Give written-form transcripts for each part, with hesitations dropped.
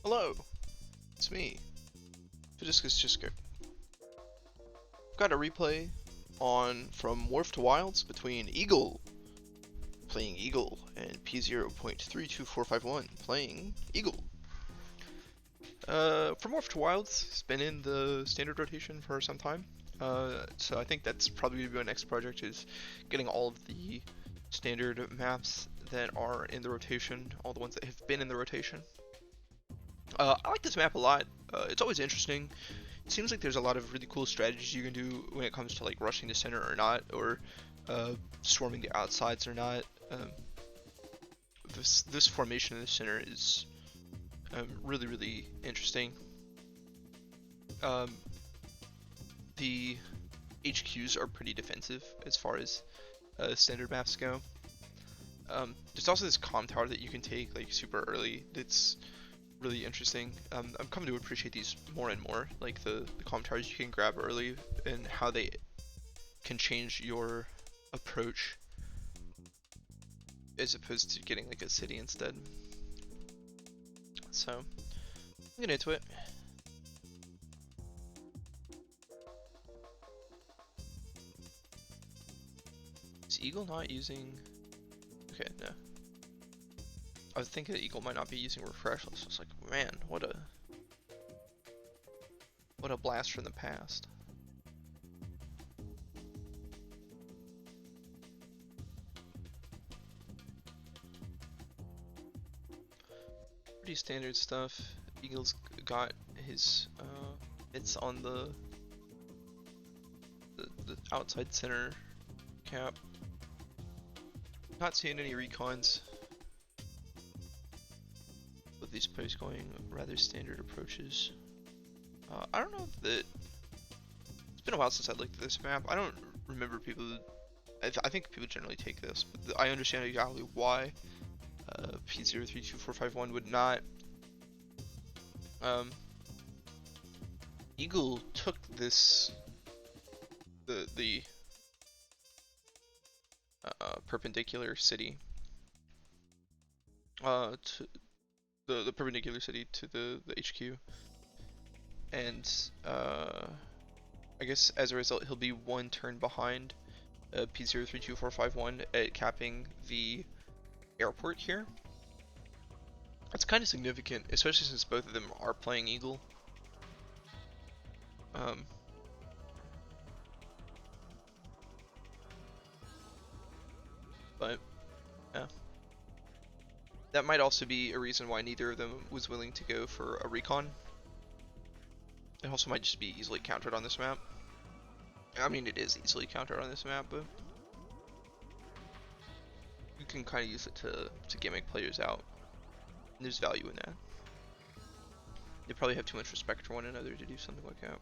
Hello, it's me, Fidiscus Cisco. Got a replay on from Wharf to Wilds between Eagle, playing Eagle, and p0.32451, playing Eagle. From Wharf to Wilds, it's been in the standard rotation for some time, so I think that's probably going to be my next project, is getting all of the standard maps that are in the rotation, all the ones that have been in the rotation. I like this map a lot. It's always interesting. It seems like there's a lot of really cool strategies you can do when it comes to like rushing the center or not, or swarming the outsides or not. This formation in the center is really interesting. The HQs are pretty defensive as far as standard maps go. There's also this comm tower that you can take like super early. That's really interesting. I'm coming to appreciate these more and more, like the comm towers you can grab early and how they can change your approach as opposed to getting like a city instead. So I'm get into it. Is Eagle not using? Okay, no. I was thinking that Eagle might not be using refresh. So I was like, man, what a blast from the past. Pretty standard stuff. Eagle's got his it's on the outside center cap. Not seeing any recons. With these players going rather standard approaches. I don't know that it's been a while since I looked at this map. I don't remember people. I think people generally take this, but I understand exactly why p0.32451 would not. Eagle took this the perpendicular city to the perpendicular city to the HQ, and I guess as a result he'll be one turn behind p0.32451 at capping the airport here. That's kind of significant, especially since both of them are playing Eagle. But yeah, that might also be a reason why neither of them was willing to go for a recon. It also might just be easily countered on this map. I mean, it is easily countered on this map, but you can kind of use it to gimmick players out. And there's value in that. They probably have too much respect for one another to do something like that.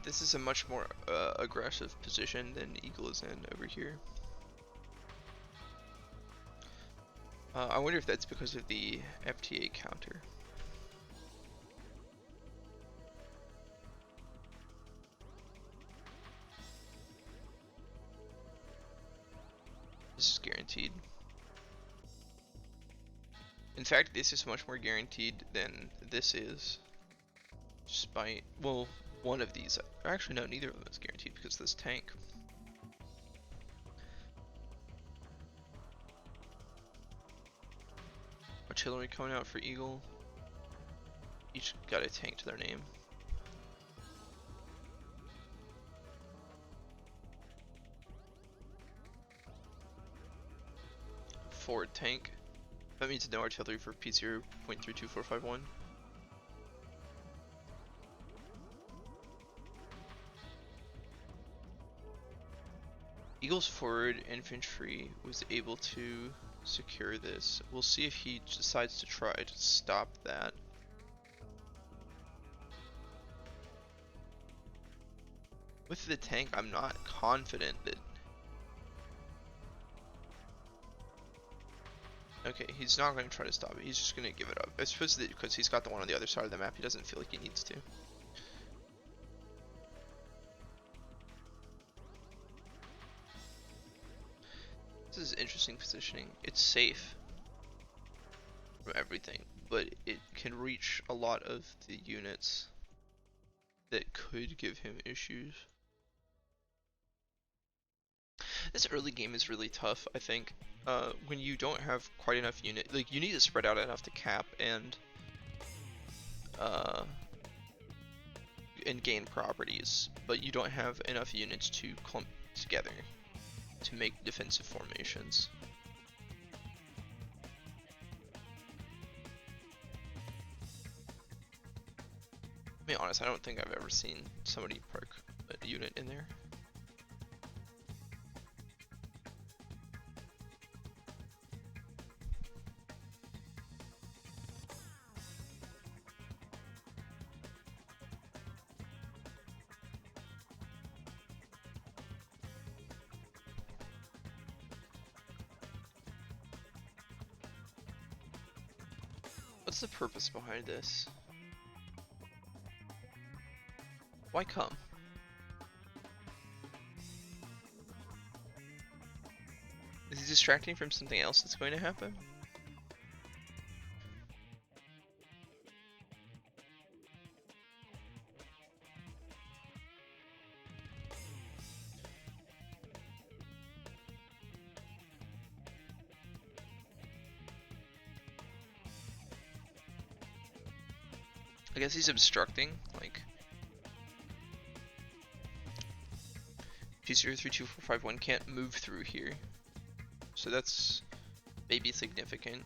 This is a much more aggressive position than Eagle is in over here. I wonder if that's because of the FTA counter. This is guaranteed. In fact, this is much more guaranteed than this is. Despite, well, one of these. Actually, no, neither of them is guaranteed because of this tank. Artillery coming out for Eagle. Each got a tank to their name. Forward tank. That means no artillery for p0.32451. Eagle's forward infantry was able to secure this. We'll see if he decides to try to stop that. With the tank, I'm not confident that... Okay, he's not going to try to stop it. He's just going to give it up. I suppose that because he's got the one on the other side of the map, he doesn't feel like he needs to. interesting positioning. It's safe from everything, but it can reach a lot of the units that could give him issues. This early game is really tough, I think. When you don't have quite enough unit, like you need to spread out enough to cap and gain properties, but you don't have enough units to clump together to make defensive formations. To be honest, I don't think I've ever seen somebody park a unit in there. What's the purpose behind this? Why come? Is he distracting from something else that's going to happen? I guess he's obstructing, like p0.32451 can't move through here, so that's maybe significant.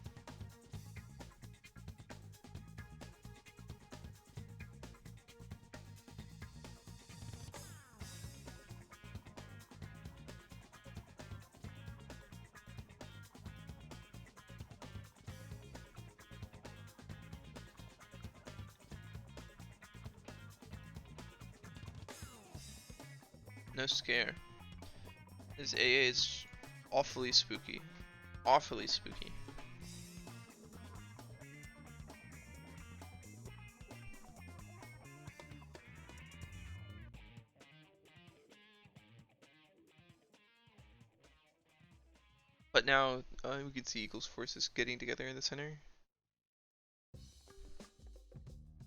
No scare. His AA is awfully spooky. Awfully spooky. But now we can see Eagle's forces getting together in the center.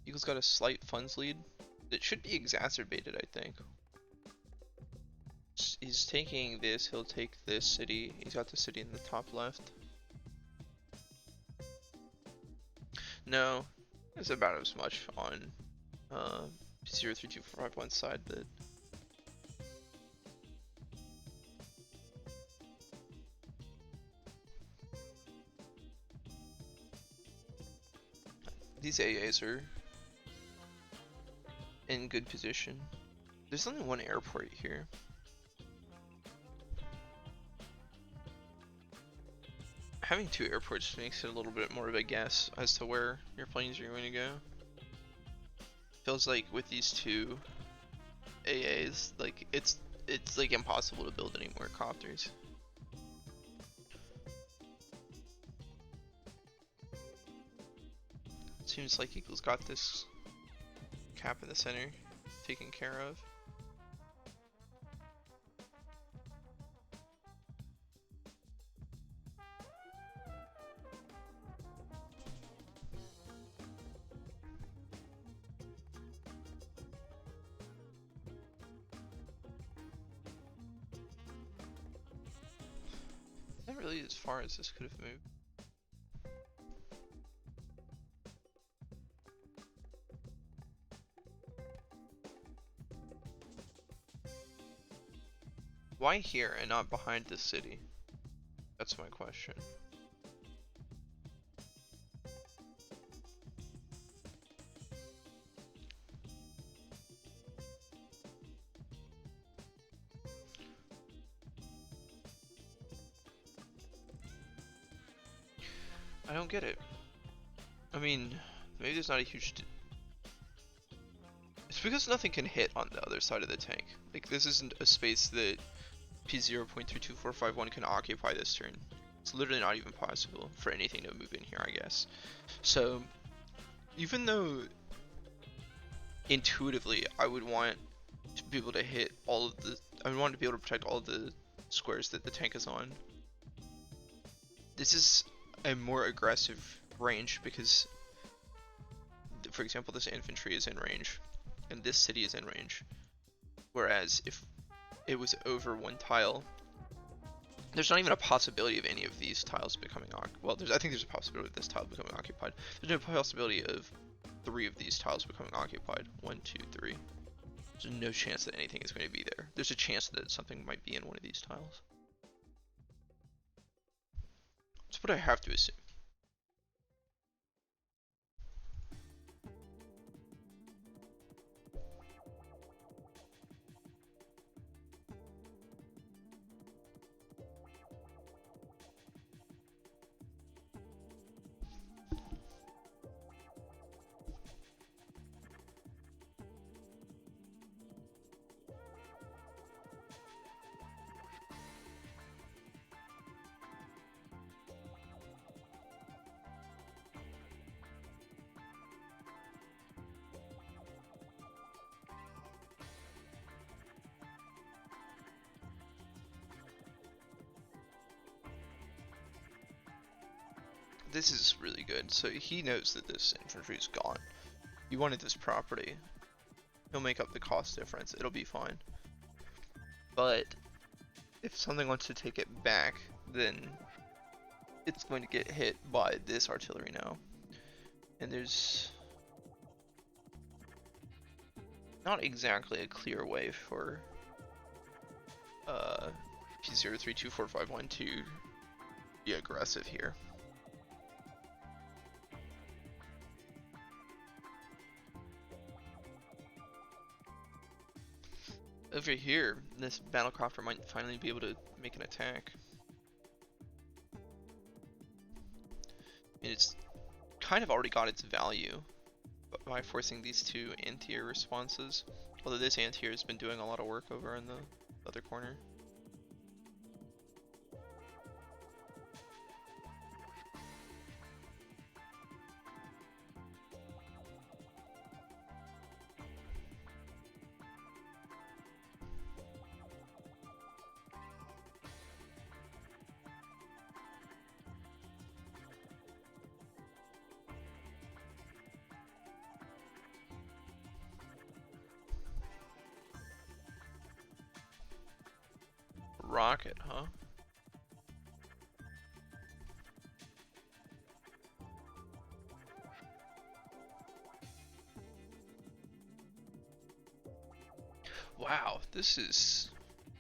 Eagle's got a slight funds lead that should be exacerbated, I think. He's taking this, he'll take this city. He's got the city in the top left. No, it's about as much on p0.32451 side that these AAs are in good position. There's only one airport here. Having two airports makes it a little bit more of a guess as to where your planes are going to go. Feels like with these two AAs, like it's like impossible to build any more copters. Seems like Eagle's got this cap in the center taken care of. Not really as far as this could have moved. Why here and not behind the city? That's my question. I don't get it. I mean, maybe there's not a huge... It's because nothing can hit on the other side of the tank. Like, this isn't a space that p0.32451 can occupy this turn. It's literally not even possible for anything to move in here, I guess. So, even though intuitively I would want to be able to hit all of the... I would want to be able to protect all of the squares that the tank is on. this is a more aggressive range because, for example, this infantry is in range, and this city is in range. Whereas if it was over one tile, there's not even a possibility of any of these tiles becoming well. I think there's a possibility of this tile becoming occupied. There's no possibility of 3 of these tiles becoming occupied. 1, 2, 3. There's no chance that anything is going to be there. There's a chance that something might be in one of these tiles. That's what I have to assume. This is really good. So he knows that this infantry is gone. He wanted this property. He'll make up the cost difference. It'll be fine. But if something wants to take it back, then it's going to get hit by this artillery now. And there's not exactly a clear way for p0.32451 to be aggressive here. Over here, this battlecrafter might finally be able to make an attack. And it's kind of already got its value by forcing these 2 anti-air responses. Although this anti-air has been doing a lot of work over in the other corner. Rocket, huh? Wow, this is...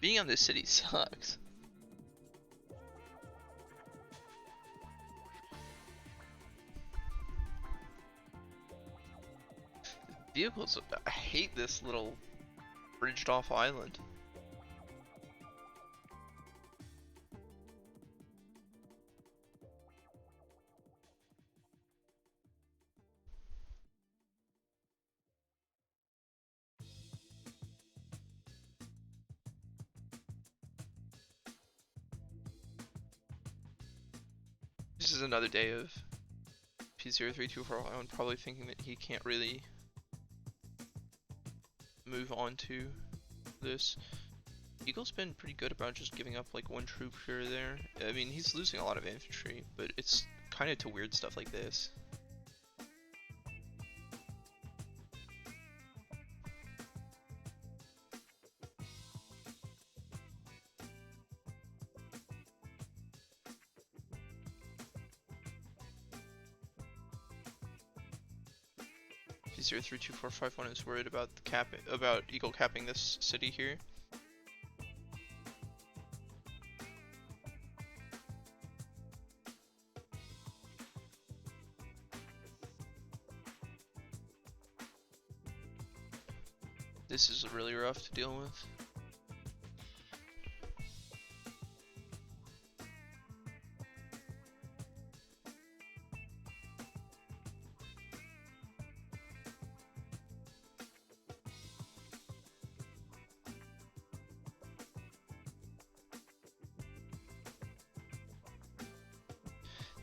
being on this city sucks. Vehicles, I hate this little bridged off island. This is another day of p0.32451 probably thinking that he can't really move on to this. Eagle's been pretty good about just giving up like 1 troop here or there. I mean, he's losing a lot of infantry, but it's kind of to weird stuff like this. p0.32451 is worried about about Eagle capping this city here. This is really rough to deal with.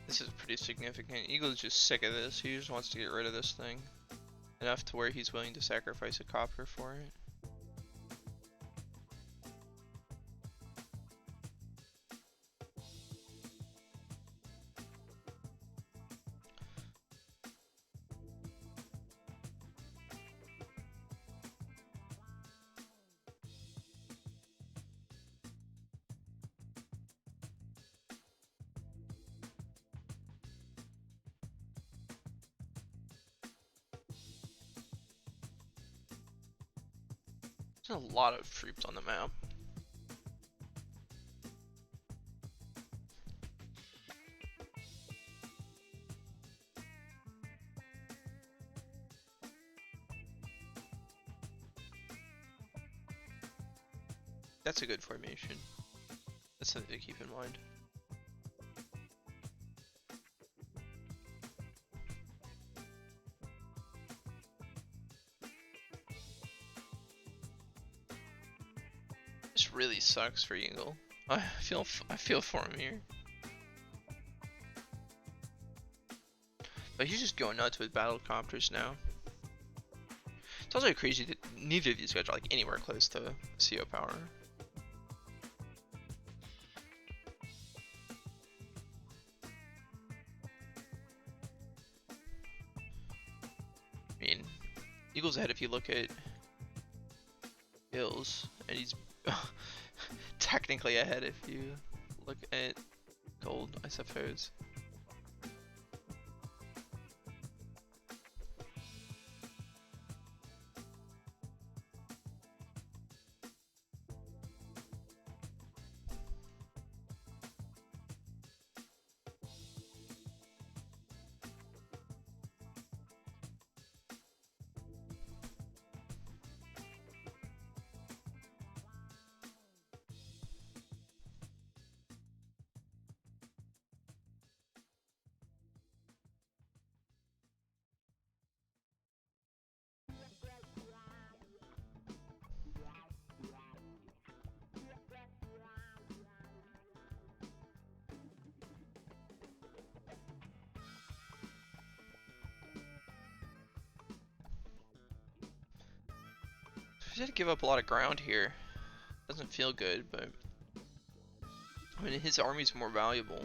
This is pretty significant. Eagle's just sick of this. He just wants to get rid of this thing. Enough to where he's willing to sacrifice a copper for it. a lot of troops on the map. That's a good formation. That's something to keep in mind. This really sucks for Eagle. I feel for him here. But he's just going nuts with battle copters now. It's also crazy that neither of these guys are like anywhere close to CO power. I mean, Eagle's ahead if you look at kills, and he's technically ahead if you look at gold, I suppose. He's had to give up a lot of ground here. Doesn't feel good, but I mean his army's more valuable.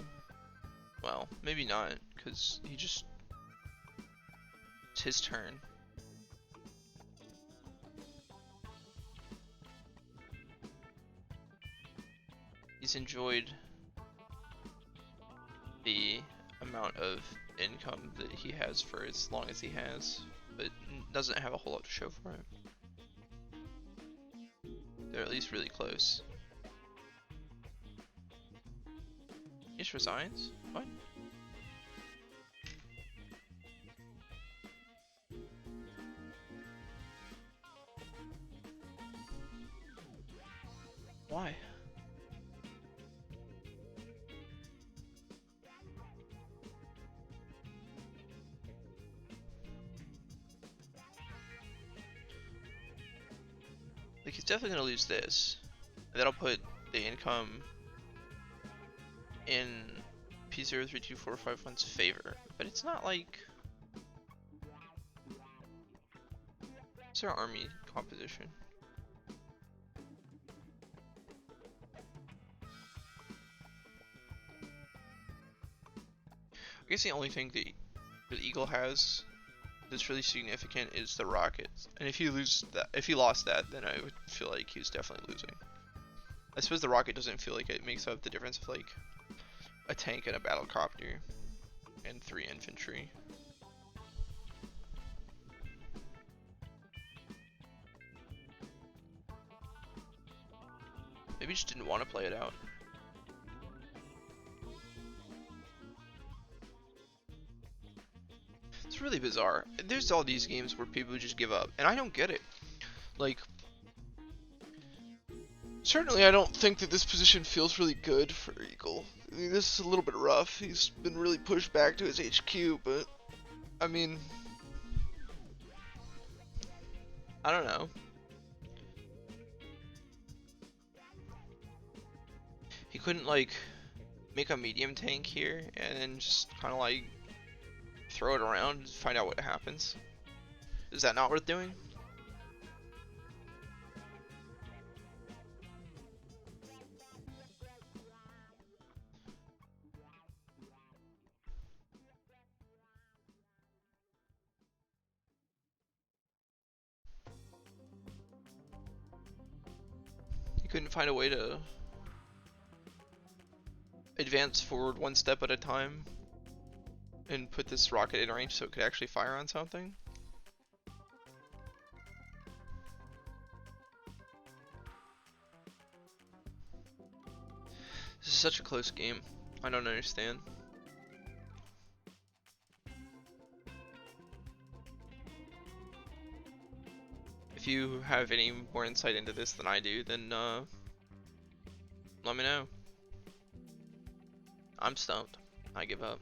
Well, maybe not, because it's his turn. He's enjoyed the amount of income that he has for as long as he has, but doesn't have a whole lot to show for it. They're at least really close. He just resigns? What? Why? Like, he's definitely gonna lose this. That'll put the income in p0.32451's favor, but it's not like. What's our army composition? I guess the only thing that Eagle has that's really significant is the rockets, and if you lost that, then I would feel like he was definitely losing. I suppose the rocket doesn't feel like it makes up the difference of like a tank and a battlecopter and 3 infantry. Maybe he just didn't want to play it out. It's really bizarre. There's all these games where people just give up, and I don't get it. Like, certainly I don't think that this position feels really good for Eagle. I mean, this is a little bit rough. He's been really pushed back to his HQ, but I mean, I don't know. He couldn't like make a medium tank here and then just kind of like throw it around and find out what happens. Is that not worth doing? He couldn't find a way to advance forward one step at a time and put this rocket in range so it could actually fire on something. such a close game. I don't understand. If you have any more insight into this than I do, then let me know. I'm stumped. I give up.